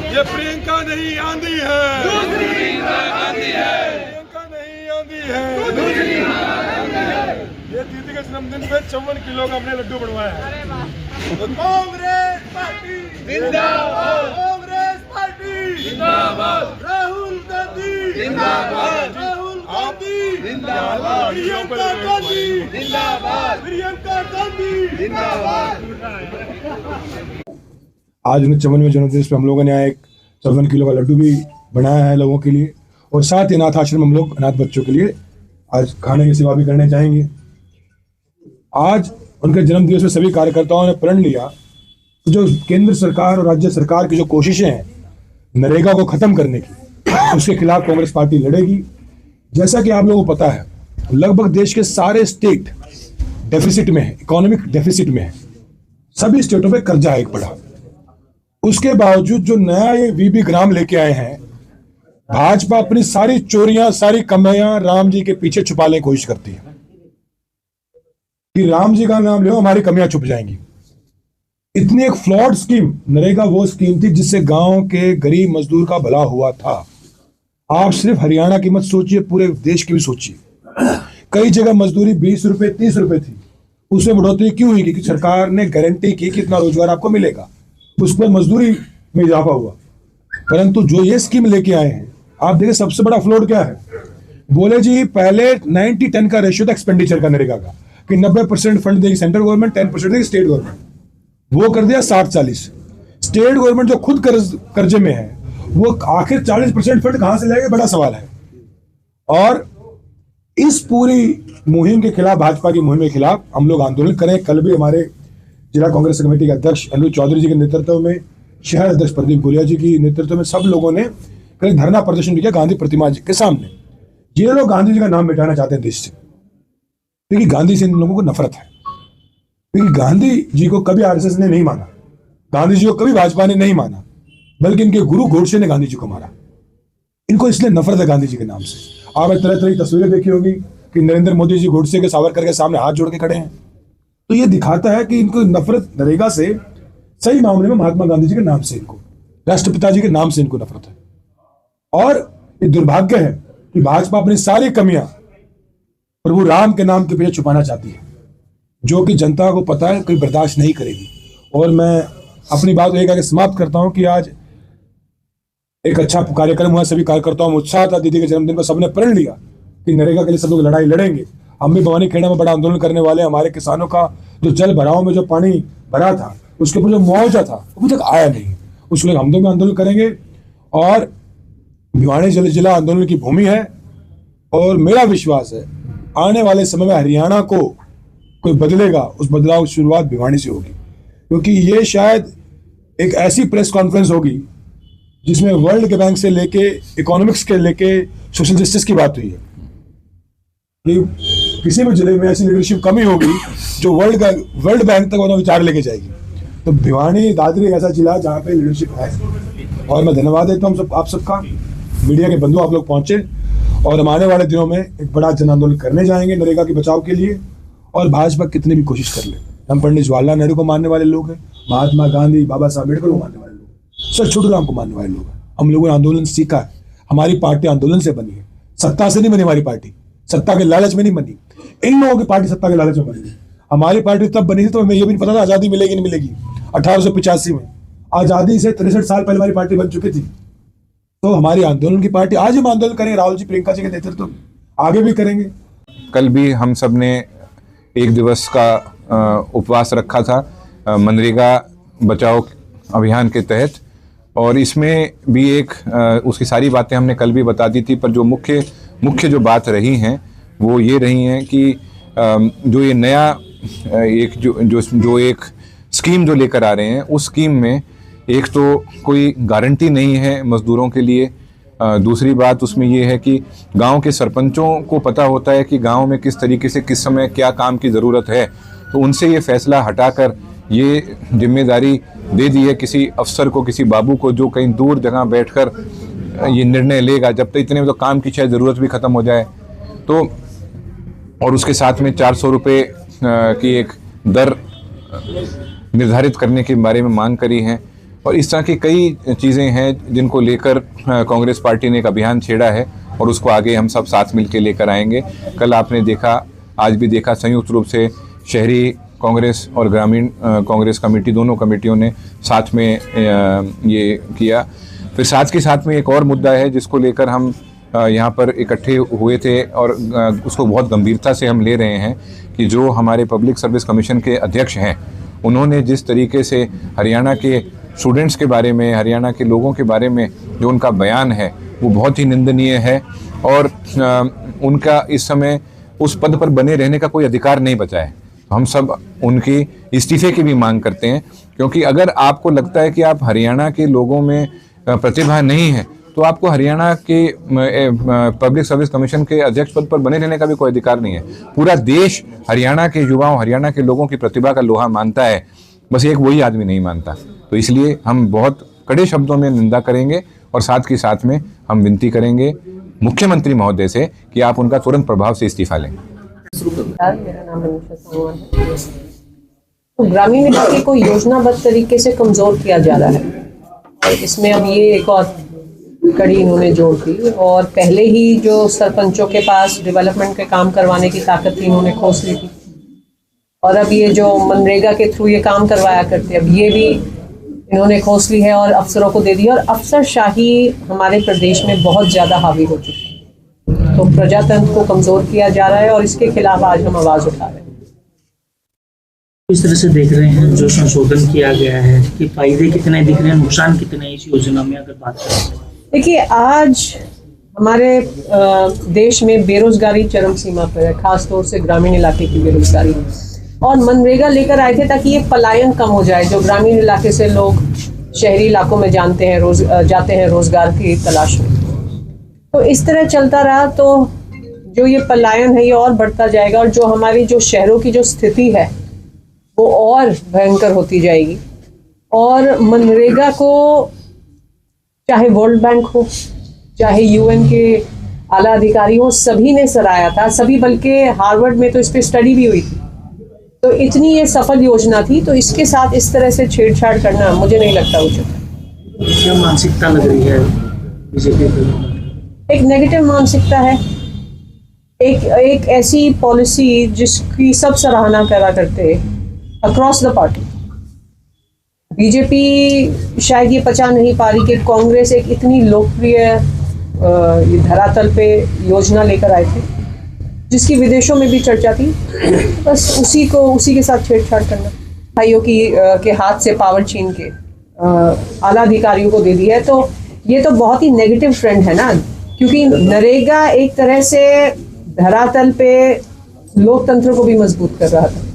ये प्रियंका नहीं आंधी है, दूसरी इंदिरा गांधी है, प्रियंका नहीं आंधी है, दूसरी इंदिरा गांधी है। ये दीदी के जन्मदिन पे 54 किलो का हमने लड्डू बनवाया है। तो कांग्रेस पार्टी जिंदाबाद, कांग्रेस पार्टी जिंदाबाद, राहुल गांधी जिंदाबाद, राहुल गांधी जिंदाबाद, प्रियंका गांधी जिंदाबाद, प्रियंका गांधी जिंदाबाद। आज उन्हें 54वें जन्मदिन पे हम लोगों ने एक 54 किलो का लड्डू भी बनाया है लोगों के लिए, और साथ ही अनाथ आश्रम हम लोग अनाथ बच्चों के लिए आज खाने की सेवा भी करने जाएंगे। आज उनके जन्मदिवस में सभी कार्यकर्ताओं ने प्रण लिया कि जो केंद्र सरकार और राज्य सरकार की जो कोशिशें हैं नरेगा को खत्म करने की, उसके खिलाफ कांग्रेस पार्टी लड़ेगी। जैसा कि आप लोगों को पता है, लगभग देश के सारे स्टेट डेफिसिट में है, इकोनॉमिक डेफिसिट में है, सभी स्टेटों पे कर्जा है एक बड़ा। उसके बावजूद जो नया ये वीबी ग्राम लेके आए हैं, भाजपा अपनी सारी चोरियां, सारी कमाइयां राम जी के पीछे छुपाने की कोशिश करती है कि राम जी का नाम लो, हमारी कमियां छुप जाएंगी। इतनी एक फ्लॉड स्कीम नरेगा वो स्कीम थी जिससे गांव के गरीब मजदूर का भला हुआ था। आप सिर्फ हरियाणा की मत सोचिए, पूरे देश की भी सोचिए। कई जगह मजदूरी 20 रुपए 30 रुपए थी, उसमें बढ़ोतरी क्यों हुई? क्योंकि सरकार ने गारंटी की कि इतना रोजगार आपको मिलेगा, उस पर मजदूरी में इजाफा हुआ। परंतु जो ये स्कीम लेके आए हैं, आप देखिए सबसे बड़ा फ्लॉड क्या है। बोले जी पहले 90-10 का रेशियो था एक्सपेंडिचर का नरेगा का, कि 90% फंड देगी सेंट्रल गवर्नमेंट, 10% देगी स्टेट गवर्नमेंट। वो कर दिया 60-40। स्टेट गवर्नमेंट जो खुद कर्जे में है, वो आखिर 40% फंड कहां से लाएगा, बड़ा सवाल है। और इस पूरी मुहिम के खिलाफ, भाजपा की मुहिम के खिलाफ हम लोग आंदोलन करें। कल भी हमारे जिला कांग्रेस कमेटी के अध्यक्ष अनिरुद्ध चौधरी जी के नेतृत्व में, शहर अध्यक्ष प्रदीप गोलिया जी की नेतृत्व में सब लोगों ने कल धरना प्रदर्शन किया गांधी प्रतिमा जी के सामने। ये लोग गांधी जी का नाम मिटाना चाहते हैं देश से, क्योंकि गांधी से इन लोगों को नफरत है। क्योंकि गांधी जी को कभी आरएसएस ने नहीं माना, गांधी जी को कभी भाजपा ने नहीं माना, बल्कि इनके गुरु गोडसे ने गांधी जी को मारा। इनको इसलिए नफरत है गांधी जी के नाम से। आपने तरह तरह की तस्वीरें देखी होगी कि नरेंद्र मोदी जी गोडसे के, सावरकर के सामने हाथ जोड़ के खड़े हैं। तो ये दिखाता है कि इनको नफरत नरेगा से, सही मामले में महात्मा गांधी जी के नाम से, इनको राष्ट्रपिता जी के नाम से इनको नफरत है। और ये दुर्भाग्य है कि भाजपा अपनी सारी कमियां प्रभु राम के नाम के पीछे छुपाना चाहती है, जो कि जनता को पता है कोई बर्दाश्त नहीं करेगी। और मैं अपनी बात एक आगे समाप्त करता हूं कि आज एक अच्छा कार्यक्रम हुआ, सभी कार्यकर्ताओं में उत्साह था। दीदी के जन्मदिन पर सबने प्रण लिया कि नरेगा के लिए सब लोग लड़ाई लड़ेंगे। हम भी भवानी खेड़ा में बड़ा आंदोलन करने वाले हैं। हमारे किसानों का जो जल भराव में जो पानी भरा था, उसके ऊपर जो मुआवजा था अभी तक आया नहीं, उसके लिए हम लोग आंदोलन करेंगे। और भिवानी जिला आंदोलन की भूमि है, और मेरा विश्वास है आने वाले समय में हरियाणा को कोई बदलेगा, उस बदलाव की शुरुआत भिवानी से होगी। क्योंकि ये शायद एक ऐसी प्रेस कॉन्फ्रेंस होगी जिसमें वर्ल्ड के बैंक से लेके, इकोनॉमिक्स के लेके, सोशल जस्टिस की बात हुई है। कि किसी भी जिले में ऐसी लीडरशिप कमी होगी जो वर्ल्ड बैंक तक वो विचार लेके जाएगी। तो भिवानी दादरी ऐसा जिला जहाँ पे लीडरशिप है। और मैं धन्यवाद देता हूँ आप सबका, मीडिया के बंधु, आप लोग पहुंचे। और हम आने वाले दिनों में एक बड़ा जन आंदोलन करने जाएंगे नरेगा के बचाव के लिए। और भाजपा कितनी भी कोशिश कर ले, हम पंडित जवाहरलाल नेहरू को मानने वाले लोग हैं, महात्मा गांधी, बाबा साहब अम्बेडकर को मानने वाले लोग, सर छोटू राम को मानने वाले लोग हैं। हम लोगों ने आंदोलन सीखा है। हमारी पार्टी आंदोलन से बनी है, सत्ता से नहीं बनी हमारी पार्टी, सत्ता के लालच में नहीं बनी। इन लोगों की पार्टी सत्ता के लालच में बनी। हमारी पार्टी तब बनी थी तो हमें यह भी नहीं पता था आजादी मिलेगी नहीं मिलेगी। 1885 में आजादी से 63 साल पहले हमारी पार्टी बन चुकी थी। तो हमारी आंदोलन की पार्टी, आज हम आंदोलन करेंगे राहुल जी प्रियंका जी के नेतृत्व में, आगे भी करेंगे। कल भी हम सब ने एक दिवस का उपवास रखा था मनरेगा बचाओ अभियान के तहत, और इसमें भी एक उसकी सारी बातें हमने कल भी बता दी थी। पर जो मुख्य जो बात रही हैं वो ये रही हैं कि जो ये नया एक जो एक स्कीम जो लेकर आ रहे हैं, उस स्कीम में एक तो कोई गारंटी नहीं है मज़दूरों के लिए। दूसरी बात उसमें ये है कि गांव के सरपंचों को पता होता है कि गांव में किस तरीके से किस समय क्या काम की ज़रूरत है, तो उनसे ये फैसला हटाकर ये जिम्मेदारी दे दी है किसी अफसर को, किसी बाबू को, जो कहीं दूर जगह बैठकर ये निर्णय लेगा। जब तक इतने में तो काम की शायद ज़रूरत भी ख़त्म हो जाए। तो और उसके साथ में 400 रुपये की एक दर निर्धारित करने के बारे में मांग करी है। और इस तरह की कई चीज़ें हैं जिनको लेकर कांग्रेस पार्टी ने एक अभियान छेड़ा है और उसको आगे हम सब साथ मिलकर लेकर आएंगे। कल आपने देखा, आज भी देखा, संयुक्त रूप से शहरी कांग्रेस और ग्रामीण कांग्रेस कमेटी, दोनों कमेटियों ने साथ में ये किया। फिर साथ के साथ में एक और मुद्दा है जिसको लेकर हम यहाँ पर इकट्ठे हुए थे और उसको बहुत गंभीरता से हम ले रहे हैं कि जो हमारे पब्लिक सर्विस कमीशन के अध्यक्ष हैं, उन्होंने जिस तरीके से हरियाणा के स्टूडेंट्स के बारे में, हरियाणा के लोगों के बारे में जो उनका बयान है वो बहुत ही निंदनीय है और उनका इस समय उस पद पर बने रहने का कोई अधिकार नहीं बचा है। हम सब उनकी इस्तीफे की भी मांग करते हैं, क्योंकि अगर आपको लगता है कि आप हरियाणा के लोगों में प्रतिभा नहीं है तो आपको हरियाणा के पब्लिक सर्विस कमीशन के अध्यक्ष पद पर बने रहने का भी कोई अधिकार नहीं है। पूरा देश हरियाणा के युवाओं, हरियाणा के लोगों की प्रतिभा का लोहा मानता है, बस एक वही आदमी नहीं मानता। तो इसलिए हम बहुत कड़े शब्दों में निंदा करेंगे और साथ के साथ में हम विनती करेंगे मुख्यमंत्री महोदय से कि आप उनका तुरंत प्रभाव से इस्तीफा लें। मेरा नाम रमेश सांगवान है। तो ग्रामीण इलाके को योजनाबद्ध तरीके से कमजोर किया जा रहा है और इसमें अब ये एक और कड़ी इन्होंने जोड़ दी और पहले ही जो सरपंचों के पास डेवलपमेंट के काम करवाने की ताकत थी इन्होंने खोस ली थी और अब ये जो मनरेगा के थ्रू ये काम करवाया करते अब ये भी इन्होंने खोस ली है और अफसरों को दे दी और अफसरशाही हमारे प्रदेश में बहुत ज़्यादा हावी हो चुकी है। तो प्रजातंत्र को कमज़ोर किया जा रहा है और इसके खिलाफ आज हम आवाज़ उठा रहे हैं। इस तरह से देख रहे हैं जो संशोधन किया गया है कि फायदे कितने दिख रहे हैं, नुकसान कितने हैं इस योजना में, अगर बात करें? देखिए, आज हमारे देश में बेरोजगारी चरम सीमा पर है, खासतौर से ग्रामीण इलाके की बेरोजगारी, और मनरेगा लेकर आए थे ताकि ये पलायन कम हो जाए। जो ग्रामीण इलाके से लोग शहरी इलाकों में जाते हैं रोजगार की तलाश में, तो इस तरह चलता रहा तो जो ये पलायन है ये और बढ़ता जाएगा और जो हमारी जो शहरों की जो स्थिति है वो और भयंकर होती जाएगी। और मनरेगा को चाहे वर्ल्ड बैंक हो, चाहे यूएन के आला अधिकारी हो, सभी ने सराहा था, सभी, बल्कि हार्वर्ड में तो इस पर स्टडी भी हुई थी। तो इतनी ये सफल योजना थी, तो इसके साथ इस तरह से छेड़छाड़ करना मुझे नहीं लगता उचित है। क्या मानसिकता लग रही है बीजेपी को? एक नेगेटिव मानसिकता है, एक ऐसी पॉलिसी जिसकी सब सराहना करा करते अक्रॉस द पार्टी। बीजेपी शायद ये पचा नहीं पा रही कि कांग्रेस एक इतनी लोकप्रिय धरातल पे योजना लेकर आए थे जिसकी विदेशों में भी चर्चा थी, बस उसी के साथ छेड़छाड़ करना, भाइयों के हाथ से पावर छीन के आला अधिकारियों को दे दी है। तो ये तो बहुत ही नेगेटिव ट्रेंड है ना, क्योंकि नरेगा एक तरह से धरातल पे लोकतंत्र को भी मजबूत कर रहा था।